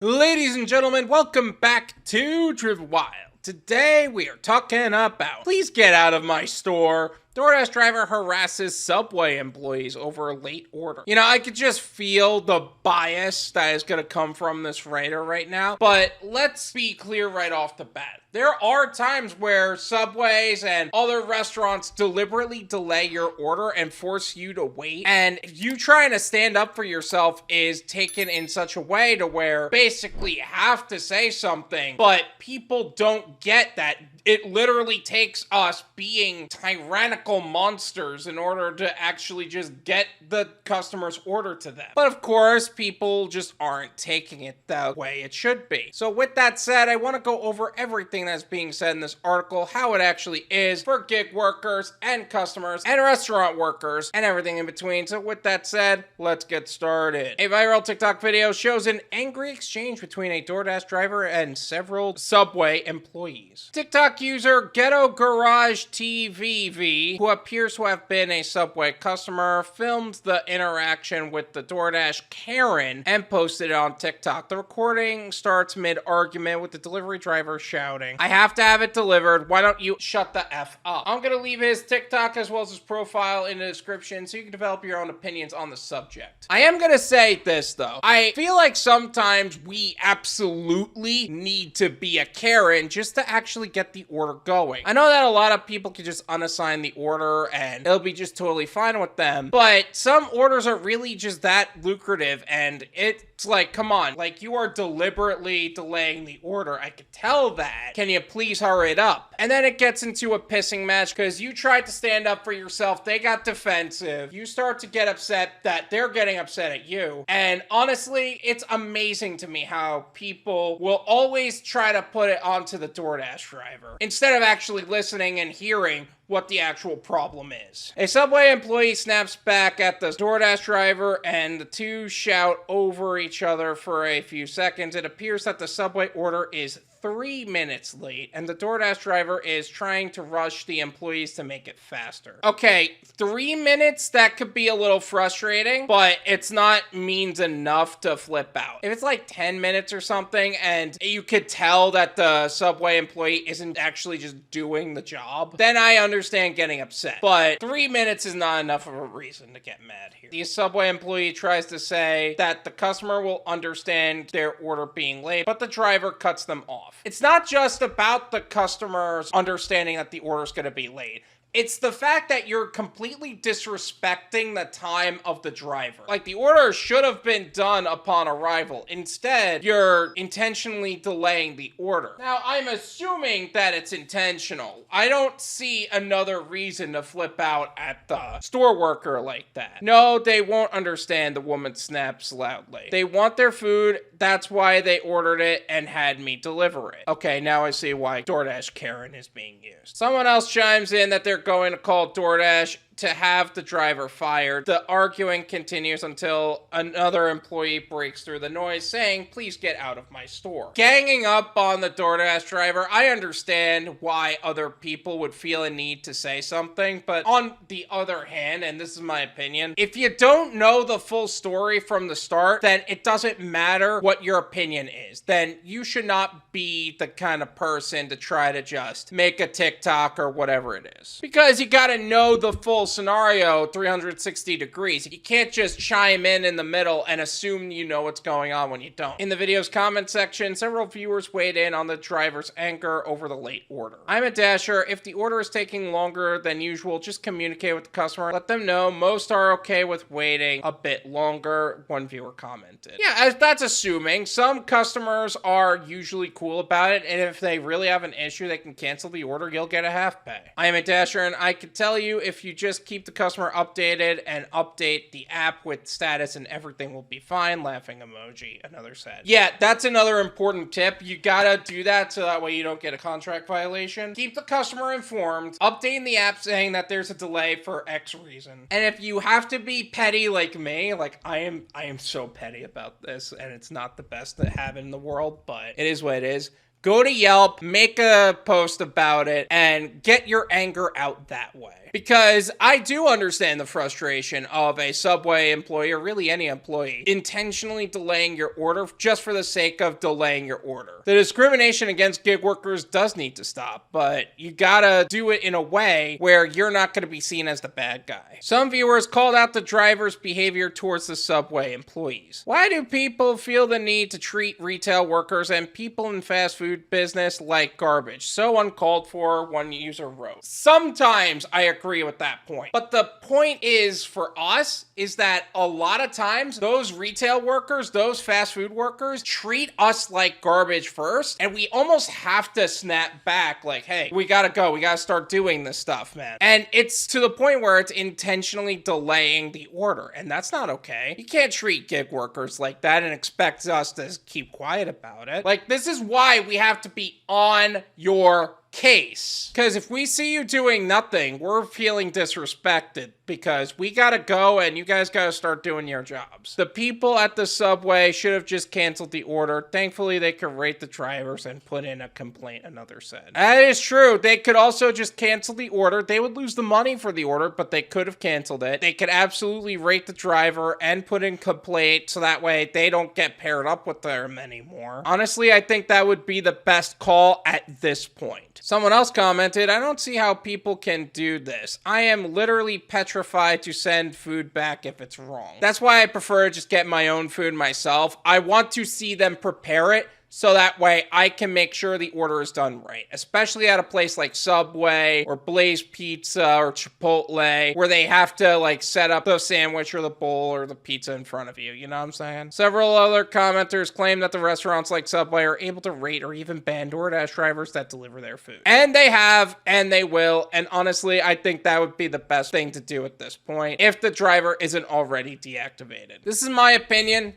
Ladies and gentlemen, welcome back to Driven Wild. Today we are talking about please get out of my store. DoorDash driver harasses Subway employees over a late order. You know, I could just feel the bias that is going to come from this writer right now, but let's be clear right off the bat. There are times where Subways and other restaurants deliberately delay your order and force you to wait, and you trying to stand up for yourself is taken in such a way to where basically you have to say something, but people don't get that. It literally takes us being tyrannical monsters in order to actually just get the customer's order to them. But of course, people just aren't taking it the way it should be. So with that said, I want to go over everything that's being said in this article, how it actually is for gig workers and customers and restaurant workers and everything in between. So with that said, let's get started. A viral TikTok video shows an angry exchange between a DoorDash driver and several Subway employees. TikTok user Ghettogaragetvv, who appears to have been a Subway customer, filmed the interaction with the DoorDash Karen and posted it on TikTok. The recording starts mid-argument with the delivery driver shouting, "I have to have it delivered. Why don't you shut the F up?" I'm gonna leave his TikTok as well as his profile in the description so you can develop your own opinions on the subject. I am gonna say this though. I feel like sometimes we absolutely need to be a Karen just to actually get the order going. I know that a lot of people can just unassign the order and it'll be just totally fine with them, but some orders are really just that lucrative and it's like, come on, like you are deliberately delaying the order. I could tell that. Can you please hurry it up? And then it gets into a pissing match because you tried to stand up for yourself. They got defensive. You start to get upset that they're getting upset at you. And honestly, it's amazing to me how people will always try to put it onto the DoorDash driver instead of actually listening and hearing what the actual problem is. A Subway employee snaps back at the DoorDash driver and the two shout over each other for a few seconds. It appears that the Subway order is 3 minutes late and the DoorDash driver is trying to rush the employees to make it faster. Okay, 3 minutes, that could be a little frustrating, but it's not means enough to flip out. If it's like 10 minutes or something and you could tell that the Subway employee isn't actually just doing the job, then I understand getting upset. But 3 minutes is not enough of a reason to get mad here. The Subway employee tries to say that the customer will understand their order being late, but the driver cuts them off. It's not just about the customers understanding that the order is going to be late. It's the fact that you're completely disrespecting the time of the driver. Like, the order should have been done upon arrival. Instead, you're intentionally delaying the order. Now, I'm assuming that it's intentional. I don't see another reason to flip out at the store worker like that. No, they won't understand, the woman snaps loudly. They want their food. That's why they ordered it and had me deliver it. Okay, now I see why DoorDash Karen is being used. Someone else chimes in that they're going to call DoorDash to have the driver fired. The arguing continues until another employee breaks through the noise saying, "Please get out of my store." Ganging up on the DoorDash driver, I understand why other people would feel a need to say something, but on the other hand, and this is my opinion, if you don't know the full story from the start, then it doesn't matter what your opinion is. Then you should not be the kind of person to try to just make a TikTok or whatever it is. Because you gotta know the full scenario 360 degrees. You can't just chime in the middle and assume you know what's going on when you don't. In the video's comment section, several viewers weighed in on the driver's anger over the late order. "I'm a Dasher. If the order is taking longer than usual, just communicate with the customer. Let them know. Most are okay with waiting a bit longer," one viewer commented. Yeah, that's assuming. Some customers are usually cool about it, and if they really have an issue, they can cancel the order. You'll get a half pay. "I am a Dasher, and I can tell you if you just keep the customer updated and update the app with status and everything will be fine. Laughing emoji," another said. Yeah, that's another important tip. You gotta do that so that way you don't get a contract violation. Keep the customer informed. Updating the app saying that there's a delay for X reason. And if you have to be petty like me, like I am so petty about this, and it's not the best to have in the world, but it is what it is. Go to Yelp, make a post about it, and get your anger out that way. Because I do understand the frustration of a Subway employee, or really any employee, intentionally delaying your order just for the sake of delaying your order. The discrimination against gig workers does need to stop, but you gotta do it in a way where you're not gonna be seen as the bad guy. Some viewers called out the driver's behavior towards the Subway employees. Why do people feel the need to treat retail workers and people in fast food business like garbage? So uncalled for, one user wrote. Sometimes I agree with that point. But the point is, for us, is that a lot of times those retail workers, those fast food workers, treat us like garbage first, and we almost have to snap back like, hey, we gotta go. We gotta start doing this stuff, man. And it's to the point where it's intentionally delaying the order, and that's not okay. You can't treat gig workers like that and expect us to keep quiet about it. Like, this is why we have to be on your case. Because if we see you doing nothing, we're feeling disrespected because we gotta go and you guys gotta start doing your jobs. The people at the Subway should have just canceled the order. Thankfully, they could rate the drivers and put in a complaint, another said. That is true. They could also just cancel the order. They would lose the money for the order, but they could have canceled it. They could absolutely rate the driver and put in complaint so that way they don't get paired up with them anymore. Honestly, I think that would be the best call at this point. Someone else commented, I don't see how people can do this. I am literally petrified to send food back if it's wrong. That's why I prefer to just get my own food myself. I want to see them prepare it so that way I can make sure the order is done right. Especially at a place like Subway or Blaze Pizza or Chipotle, where they have to like set up the sandwich or the bowl or the pizza in front of you. You know what I'm saying? Several other commenters claim that the restaurants like Subway are able to rate or even ban DoorDash drivers that deliver their food. And they have, and they will. And honestly, I think that would be the best thing to do at this point if the driver isn't already deactivated. This is my opinion.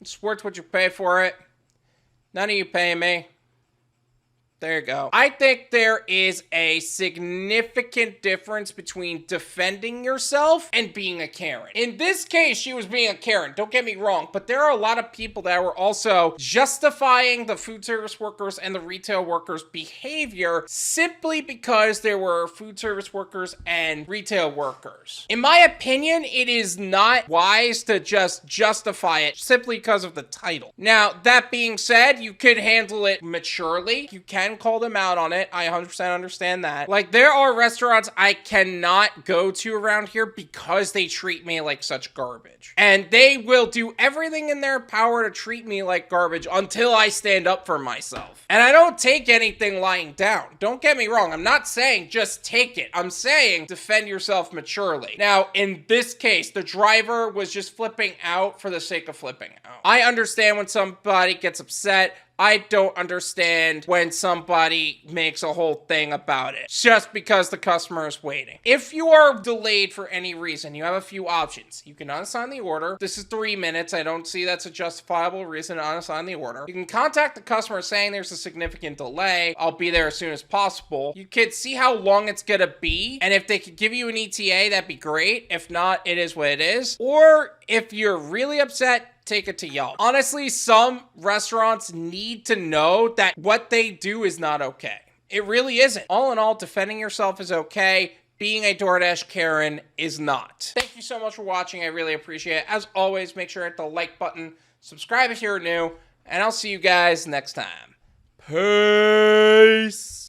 It's worth what you pay for it. None of you pay me. There you go. I think there is a significant difference between defending yourself and being a Karen. In this case, she was being a Karen. Don't get me wrong, but there are a lot of people that were also justifying the food service workers and the retail workers' behavior simply because there were food service workers and retail workers. In my opinion, it is not wise to just justify it simply because of the title. Now, that being said, you could handle it maturely. You can call them out on it. I 100% understand that. Like, there are restaurants I cannot go to around here because they treat me like such garbage. And they will do everything in their power to treat me like garbage until I stand up for myself. And I don't take anything lying down. Don't get me wrong. I'm not saying just take it. I'm saying defend yourself maturely. Now, in this case, the driver was just flipping out for the sake of flipping out. I understand when somebody gets upset. I don't understand when somebody makes a whole thing about it just because the customer is waiting. If you are delayed for any reason, you have a few options. You can unassign the order. This is 3 minutes. I don't see that's a justifiable reason to unassign the order. You can contact the customer saying there's a significant delay. I'll be there as soon as possible. You could see how long it's gonna be, and if they could give you an ETA, that'd be great. If not, it is what it is. Or if you're really upset, take it to Yelp. Honestly, some restaurants need to know that what they do is not okay. It really isn't. All in all, defending yourself is okay. Being a DoorDash Karen is not. Thank you so much for watching. I really appreciate it. As always, make sure to hit the like button, subscribe if you're new, and I'll see you guys next time. Peace.